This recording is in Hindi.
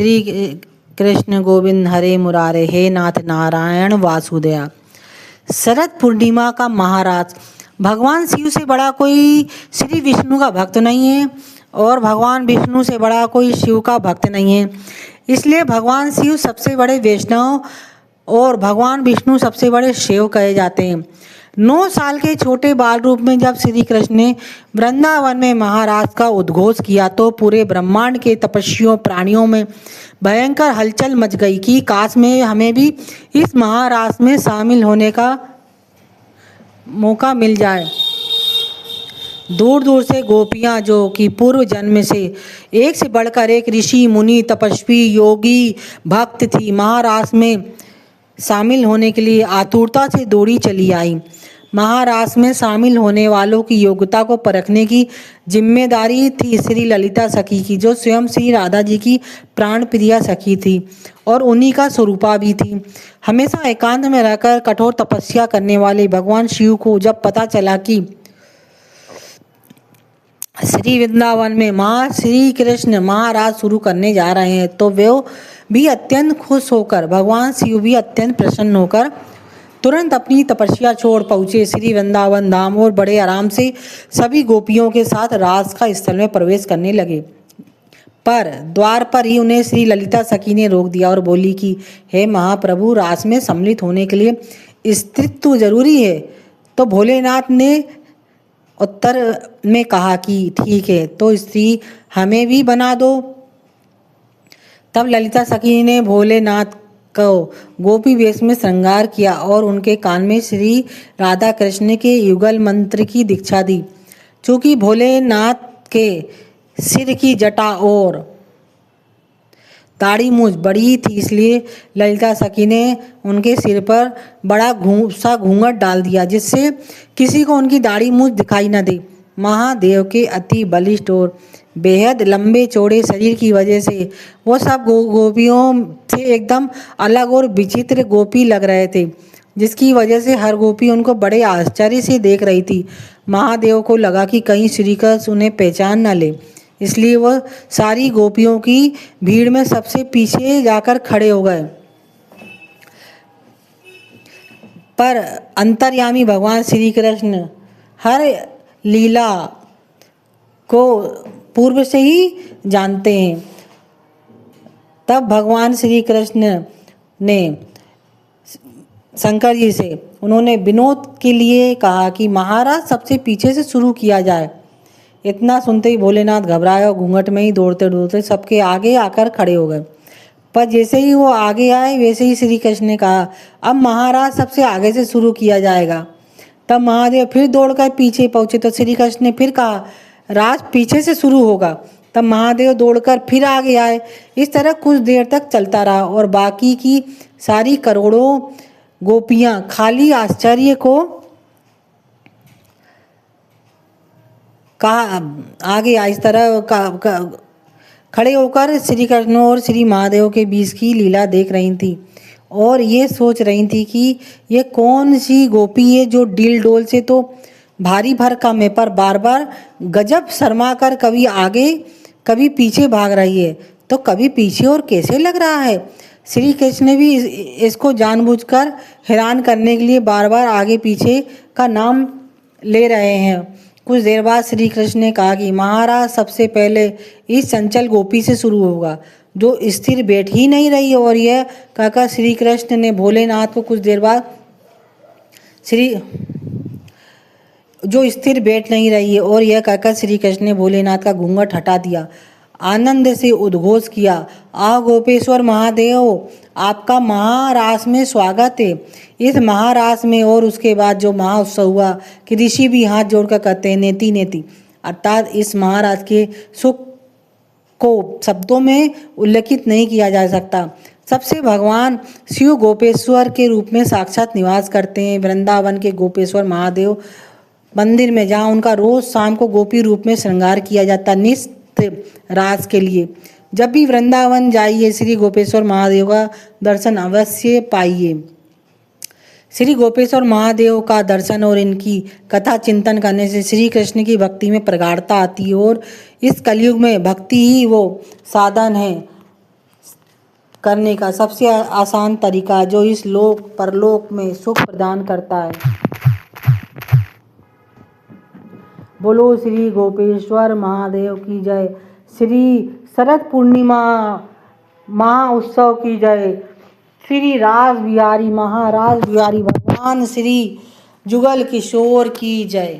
श्री कृष्ण गोविंद हरे मुरारे, हे नाथ नारायण वासुदेव। शरद पूर्णिमा का महाराज। भगवान शिव से बड़ा कोई श्री विष्णु का भक्त नहीं है और भगवान विष्णु से बड़ा कोई शिव का भक्त नहीं है। इसलिए भगवान शिव सबसे बड़े वैष्णव और भगवान विष्णु सबसे बड़े शिव कहे जाते हैं। 9 साल के छोटे बाल रूप में जब श्री कृष्ण ने वृंदावन में महाराज का उद्घोष किया तो पूरे ब्रह्मांड के तपस्वियों प्राणियों में भयंकर हलचल मच गई कि काश में हमें भी इस महाराज में शामिल होने का मौका मिल जाए। दूर दूर से गोपियां, जो कि पूर्व जन्म से एक से बढ़कर एक ऋषि मुनि तपस्वी योगी भक्त थी, महाराज में शामिल होने के लिए आतुरता से दौड़ी चली आई। महाराज में शामिल होने वालों की योग्यता को परखने की जिम्मेदारी थी श्री ललिता सखी की, जो स्वयं श्री राधा जी की प्राण प्रिया सखी थी और उन्हीं का स्वरूपा भी थी। हमेशा एकांत में रहकर कठोर तपस्या करने वाले भगवान शिव को जब पता चला कि श्री वृंदावन में श्री कृष्ण महाराज शुरू करने जा रहे हैं तो वे भी अत्यंत खुश होकर, भगवान शिव भी अत्यंत प्रसन्न होकर तुरंत अपनी तपस्या छोड़ पहुँचे श्री वृंदावन धाम और बड़े आराम से सभी गोपियों के साथ रास का स्थल में प्रवेश करने लगे। पर द्वार पर ही उन्हें श्री ललिता सखी ने रोक दिया और बोली कि हे महाप्रभु, रास में सम्मिलित होने के लिए स्त्रीत्व जरूरी है। तो भोलेनाथ ने उत्तर में कहा कि ठीक है, तो स्त्री हमें भी बना दो। तब ललिता सखी ने भोलेनाथ को गोपी वेश में श्रृंगार किया और उनके कान में श्री राधा कृष्ण के युगल मंत्र की दीक्षा दी। चूंकि भोलेनाथ के सिर की जटा और दाढ़ी मूछ बड़ी थी, इसलिए ललिता सखी ने उनके सिर पर बड़ा सा घूंघट डाल दिया, जिससे किसी को उनकी दाढ़ी मूछ दिखाई न दे। महादेव के अति बलिष्ठ और बेहद लंबे चौड़े शरीर की वजह से वो सब गोपियों से एकदम अलग और विचित्र गोपी लग रहे थे, जिसकी वजह से हर गोपी उनको बड़े आश्चर्य से देख रही थी। महादेव को लगा कि कहीं श्रीकृष्ण उन्हें पहचान न ले, इसलिए वह सारी गोपियों की भीड़ में सबसे पीछे जाकर खड़े हो गए। पर अंतर्यामी भगवान श्री कृष्ण हर लीला को पूर्व से ही जानते हैं। तब भगवान श्री कृष्ण ने शंकर जी से उन्होंने विनोद के लिए कहा कि महाराज सबसे पीछे से शुरू किया जाए। इतना सुनते ही भोलेनाथ घबराए और घूंघट में ही दौड़ते दौड़ते सबके आगे आकर खड़े हो गए। पर जैसे ही वो आगे आए वैसे ही श्री कृष्ण ने कहा, अब महाराज सबसे आगे से शुरू किया जाएगा। तब महादेव फिर दौड़कर पीछे पहुंचे तो श्री कृष्ण ने फिर कहा, राज पीछे से शुरू होगा। तब महादेव दौड़कर फिर आगे आए। इस तरह कुछ देर तक चलता रहा और बाकी की सारी करोड़ों गोपियां खाली आश्चर्य को कहा आगे इस तरह खड़े होकर श्री कृष्ण और श्री महादेव के बीच की लीला देख रही थी और ये सोच रही थी कि ये कौन सी गोपी है जो डील डोल से तो भारी भरकम है, पर बार बार गजब शर्मा कर कभी आगे कभी पीछे भाग रही है, तो कभी पीछे और कैसे लग रहा है। श्री कृष्ण भी इसको जानबूझकर हैरान करने के लिए बार बार आगे पीछे का नाम ले रहे हैं। कुछ देर बाद श्री कृष्ण ने कहा कि महाराज सबसे पहले इस चंचल गोपी से शुरू होगा जो स्थिर बैठ ही नहीं रही। और यह कहकर श्री कृष्ण ने भोलेनाथ को कुछ देर बाद जो स्थिर बैठ नहीं रही है और यह कहकर श्री कृष्ण ने भोलेनाथ का घूंघट हटा दिया। आनंद से उद्घोष किया, आ गोपेश्वर महादेव, आपका महारास में स्वागत है। इस महारास में और उसके बाद जो महाउत्सव हुआ कि ऋषि भी हाथ जोड़कर कहते हैं नेति नेति, अर्थात इस महाराज के सुख को शब्दों में उल्लेखित नहीं किया जा सकता। सबसे भगवान शिव गोपेश्वर के रूप में साक्षात निवास करते हैं। वृंदावन के गोपेश्वर महादेव मंदिर में जहाँ उनका रोज शाम को गोपी रूप में श्रृंगार किया जाता नित्य रास के लिए। जब भी वृंदावन जाइए श्री गोपेश्वर महादेव का दर्शन अवश्य पाइए। श्री गोपेश्वर महादेव का दर्शन और इनकी कथा चिंतन करने से श्री कृष्ण की भक्ति में प्रगाढ़ता आती है और इस कलयुग में भक्ति ही वो साधन है करने का सबसे आसान तरीका जो इस लोक परलोक में सुख प्रदान करता है। बोलो श्री गोपेश्वर महादेव की जय। श्री शरद पूर्णिमा महा उत्सव की जय। श्री रास बिहारी महाराज बिहारी भगवान श्री जुगल किशोर की जय।